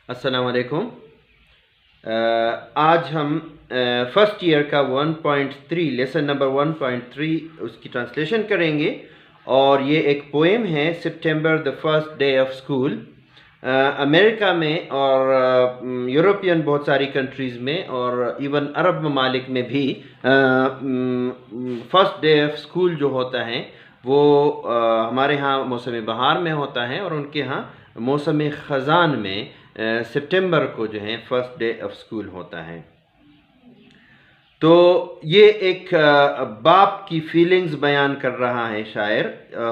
अस्सलाम वालेकुम। आज हम फर्स्ट ईयर का 1.3 लेसन नंबर 1.3 उसकी ट्रांसलेशन करेंगे और ये एक पोएम है September the first day of school. America में और यूरोपियन बहुत सारी कंट्रीज़ में और इवन अरब ममालिक में भी फर्स्ट डे ऑफ स्कूल जो होता है वो हमारे यहाँ मौसम बहार में होता है और उनके यहाँ मौसम ख़ज़ान में सितंबर को जो है फर्स्ट डे ऑफ स्कूल होता है। तो ये एक बाप की फीलिंग्स बयान कर रहा है शायर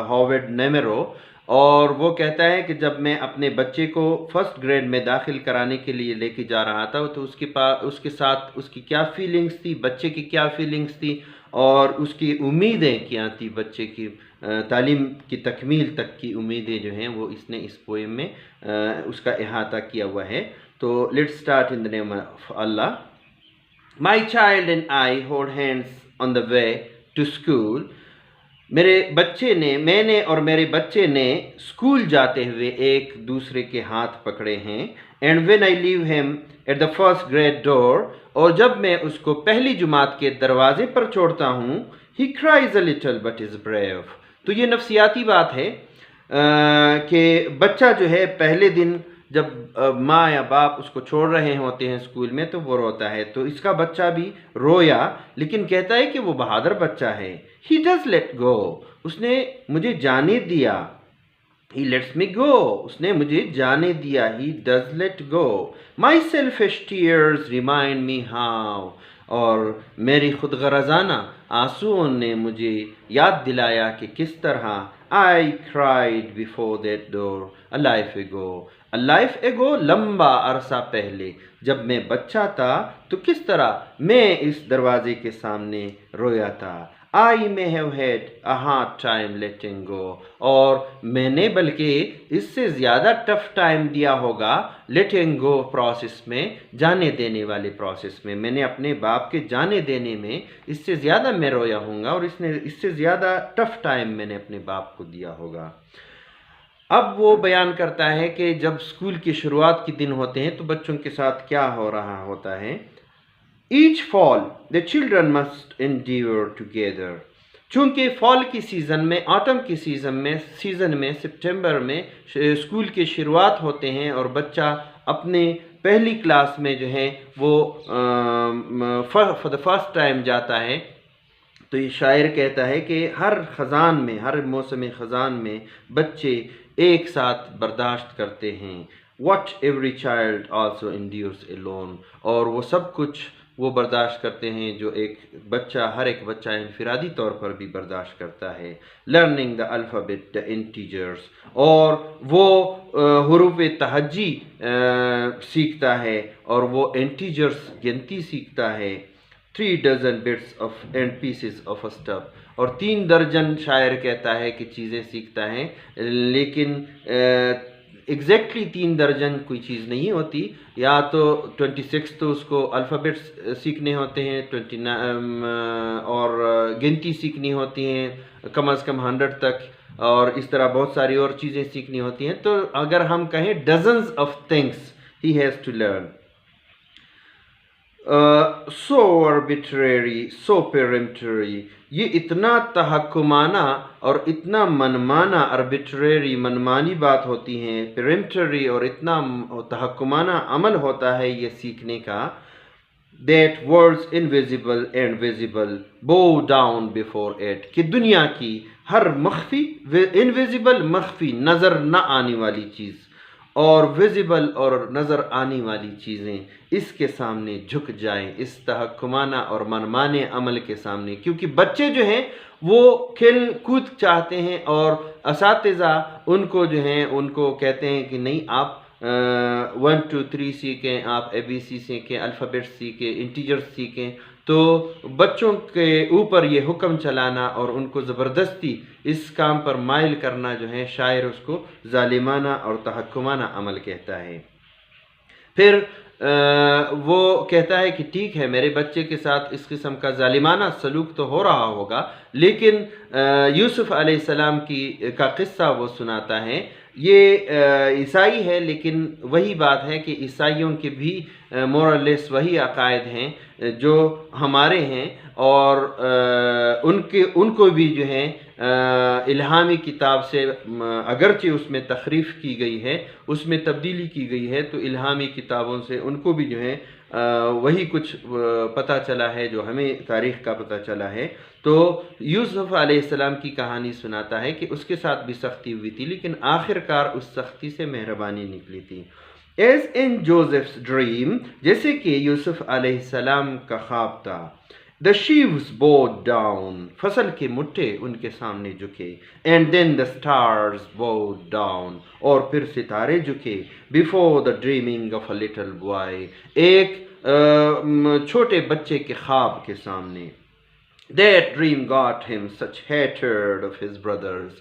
हॉवर्ड नेमेरो, और वो कहता है कि जब मैं अपने बच्चे को फर्स्ट ग्रेड में दाखिल कराने के लिए लेके जा रहा था तो उसके साथ उसकी क्या फीलिंग्स थी, बच्चे की क्या फीलिंग्स थी और उसकी उम्मीदें क्या थी, बच्चे की तालीम की तकमील तक की उम्मीदें जो हैं वो इसने इस पोएम में उसका इहाता किया हुआ है। तो let's start in the name of Allah. My child and I hold hands on the way to school. मैंने और मेरे बच्चे ने स्कूल जाते हुए एक दूसरे के हाथ पकड़े हैं। And when I leave him at the first grade door, और जब मैं उसको पहली जुमात के दरवाजे पर छोड़ता हूँ, ही cries a little but is brave. तो ये नफ्सियाती बात है कि बच्चा जो है पहले दिन जब माँ या बाप उसको छोड़ रहे होते हैं स्कूल में तो वो रोता है, तो इसका बच्चा भी रोया, लेकिन कहता है कि वो बहादुर बच्चा है। ही डज लेट गो, उसने मुझे जाने दिया। ही लेट्स मी गो, उसने मुझे जाने दिया। He does let go. My selfish tears remind me how, और मेरी खुद गरजाना आंसुओं ने मुझे याद दिलाया कि किस तरह I cried before that door a life एगो, लंबा अरसा पहले जब मैं बच्चा था तो किस तरह मैं इस दरवाजे के सामने रोया था। I may have had a hard time letting go, और मैंने बल्कि इससे ज़्यादा टफ टाइम दिया होगा लेटिंग गो प्रोसेस में, जाने देने वाले प्रोसेस में। मैंने अपने बाप के जाने देने में इससे ज़्यादा मैं रोया हूँगा और इससे ज़्यादा टफ टाइम मैंने अपने बाप को दिया होगा। अब वो बयान करता है कि जब स्कूल की शुरुआत के दिन होते हैं तो बच्चों के साथ क्या हो रहा होता है। Each fall the children must endure together। चूँकि फॉल की सीज़न में, ऑटम की सीज़न में सितंबर में स्कूल की शुरुआत होते हैं और बच्चा अपने पहली क्लास में जो है वो फॉर द फर्स्ट टाइम जाता है। तो ये शायर कहता है कि हर मौसम ख़ज़ान में बच्चे एक साथ बर्दाश्त करते हैं। What every child also endures alone, और वो सब कुछ वो बर्दाश्त करते हैं जो हर एक बच्चा इनफिरादी तौर पर भी बर्दाश्त करता है। Learning the alphabet the integers, और वो हुरूफ तहज्जी सीखता है और वो इंटीजर्स गिनती सीखता है। 3 dozen bits of and pieces of stuff, और 3 दर्जन शायर कहता है कि चीज़ें सीखता है, लेकिन एग्जैक्टली 3 दर्जन कोई चीज़ नहीं होती। या तो 26 तो उसको अल्फ़ाबेट्स सीखने होते हैं, 29 और गिनती सीखनी होती हैं कम से कम 100 तक, और इस तरह बहुत सारी और चीज़ें सीखनी होती हैं। तो अगर हम कहें dozens of things he has to learn. So arbitrary, so peremptory, ये इतना तहक्कुमाना और इतना मनमाना, arbitrary मनमानी बात होती है, peremptory और इतना तहक्कुमाना अमल होता है ये सीखने का। That words invisible and visible bow down before it, कि दुनिया की हर मख्फी, इनविजिबल मख्फी नज़र न आने वाली चीज़ और विजिबल और नज़र आने वाली चीज़ें इसके सामने झुक जाएं, इस तहक्कुमाना और मनमाने अमल के सामने। क्योंकि बच्चे जो हैं वो खेल कूद चाहते हैं और असातिज़ा उनको जो हैं उनको कहते हैं कि नहीं, आप 1 2 3 सीखें, आप ABC सीखें, अल्फ़ाबेट्स सीखें, इंटीजर्स सीखें। तो बच्चों के ऊपर ये हुक्म चलाना और उनको ज़बरदस्ती इस काम पर माइल करना जो है, शायर उसको ज़ालिमाना और तहक्कुमाना अमल कहता है। फिर वो कहता है कि ठीक है, मेरे बच्चे के साथ इस किस्म का ज़ालिमाना सलूक तो हो रहा होगा, लेकिन यूसुफ़ अलैहिस्सलाम का क़िस्सा वो सुनाता है یہ عیسائی ہے، لیکن وہی بات ہے کہ عیسائیوں کے بھی مورلیس وہی عقائد ہیں جو ہمارے ہیں، اور ان کو بھی جو ہے الہامی کتاب سے اگرچہ اس میں تحریف کی گئی ہے، اس میں تبدیلی کی گئی ہے، تو الہامی کتابوں سے ان کو بھی جو ہے وہی کچھ پتہ چلا ہے جو ہمیں تاریخ کا پتہ چلا ہے۔ تو یوسف علیہ السلام کی کہانی سناتا ہے کہ اس کے ساتھ بھی سختی ہوئی تھی، لیکن آخر کار اس سختی سے مہربانی نکلی تھی۔ ایز ان جوزف's ڈریم، جیسے کہ یوسف علیہ السلام کا خواب تھا، the sheaves bowed down، فصل کے مٹھے ان کے سامنے جھکے، and then the stars bowed down، اور پھر ستارے جھکے، before the dreaming of a little boy، ایک چھوٹے بچے کے خواب کے سامنے۔ That dream got him such hatred of his brothers،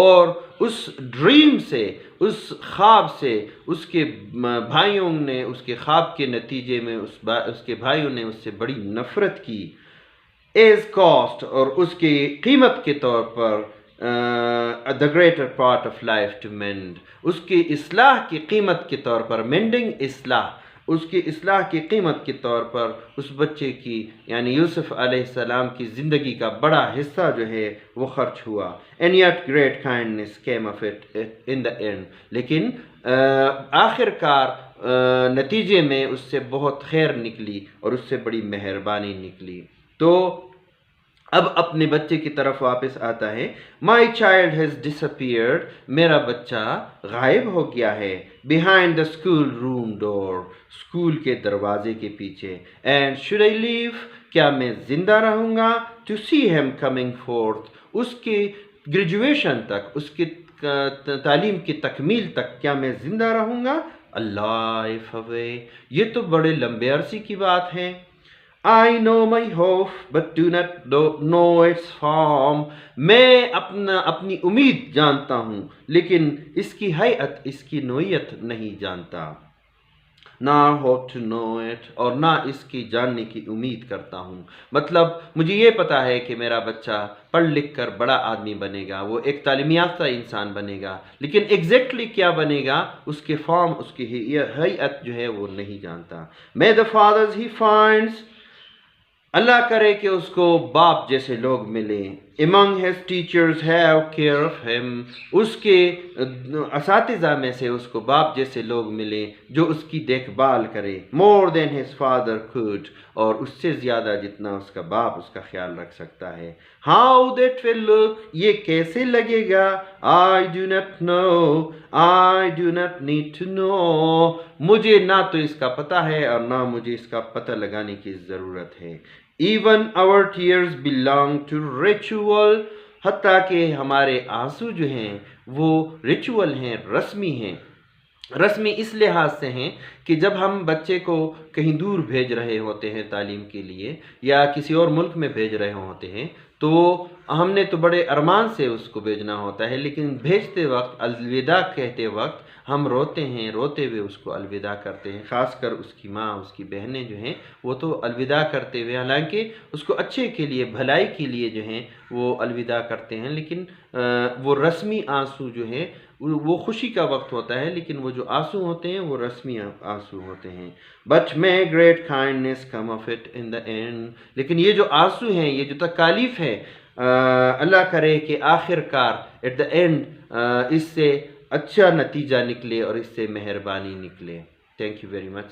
اور اس ڈریم سے، اس خواب سے اس کے بھائیوں نے، اس کے خواب کے نتیجے میں اس کے بھائیوں نے اس سے بڑی نفرت کی۔ as cost، اور اس کی قیمت کے طور پر the greater part of life to mend، اس کی اصلاح کی قیمت کے طور پر، mending اصلاح، اس کی اصلاح کی قیمت کے طور پر اس بچے کی یعنی یوسف علیہ السلام کی زندگی کا بڑا حصہ جو ہے وہ خرچ ہوا۔ and yet great kindness came of it in the end، لیکن آخر کار نتیجے میں اس سے بہت خیر نکلی اور اس سے بڑی مہربانی نکلی۔ تو اب اپنے بچے کی طرف واپس آتا ہے۔ my child has disappeared، میرا بچہ غائب ہو گیا ہے، behind the school room door، school کے دروازے کے پیچھے، and should I live، کیا میں زندہ رہوں گا، to see him coming forth، اس کی گریجویشن تک، اس کی تعلیم کی تکمیل تک کیا میں زندہ رہوں گا۔ a life away، یہ تو بڑے لمبے عرصے کی بات ہے۔ I know my hope but do not know its form، میں اپنی امید جانتا ہوں لیکن اس کی حیت، اس کی نوعیت نہیں جانتا۔ nor hope to know it، اور نہ اس کی جاننے کی امید کرتا ہوں۔ مطلب مجھے یہ پتا ہے کہ میرا بچہ پڑھ لکھ کر بڑا آدمی بنے گا، وہ ایک تعلیم یافتہ انسان بنے گا، لیکن ایگزیکٹلی کیا بنے گا، اس کے فارم، اس کی حیت جو ہے وہ نہیں جانتا۔ may the fathers he finds، اللہ کرے کہ اس کو باپ جیسے لوگ ملیں۔ among his teachers have care of him، اس کے اساتذہ میں سے اس کو باپ جیسے لوگ ملیں جو اس کی دیکھ بھال کرے۔ more than his father could، اور اس سے زیادہ جتنا اس کا باپ اس کا خیال رکھ سکتا ہے۔ how that will look، یہ کیسے لگے گا۔ I do not know، I do not need to know، مجھے نہ تو اس کا پتہ ہے اور نہ مجھے اس کا پتہ لگانے کی ضرورت ہے۔ even our tears belong to ritual، حتیٰ کہ ہمارے آنسو جو ہیں وہ ریچول ہیں، رسمی ہیں۔ رسمی اس لحاظ سے ہیں کہ جب ہم بچے کو کہیں دور بھیج رہے ہوتے ہیں تعلیم کے لیے یا کسی اور ملک میں بھیج رہے ہوتے ہیں تو ہم نے تو بڑے ارمان سے اس کو بھیجنا ہوتا ہے، لیکن بھیجتے وقت، الوداع کہتے وقت ہم روتے ہیں، روتے ہوئے اس کو الوداع کرتے ہیں۔ خاص کر اس کی ماں، اس کی بہنیں جو ہیں وہ تو الوداع کرتے ہوئے، حالانکہ اس کو اچھے کے لیے، بھلائی کے لیے جو ہیں وہ الوداع کرتے ہیں، لیکن وہ رسمی آنسو جو ہے وہ خوشی کا وقت ہوتا ہے، لیکن وہ جو آنسو ہوتے ہیں وہ رسمی آنسو ہوتے ہیں۔ but may great kindness come of it in the end، لیکن یہ جو آنسو ہیں، یہ جو تکالیف ہے، اللہ کرے کہ آخر کار at the end اس سے اچھا نتیجہ نکلے اور اس سے مہربانی نکلے۔ Thank you very much.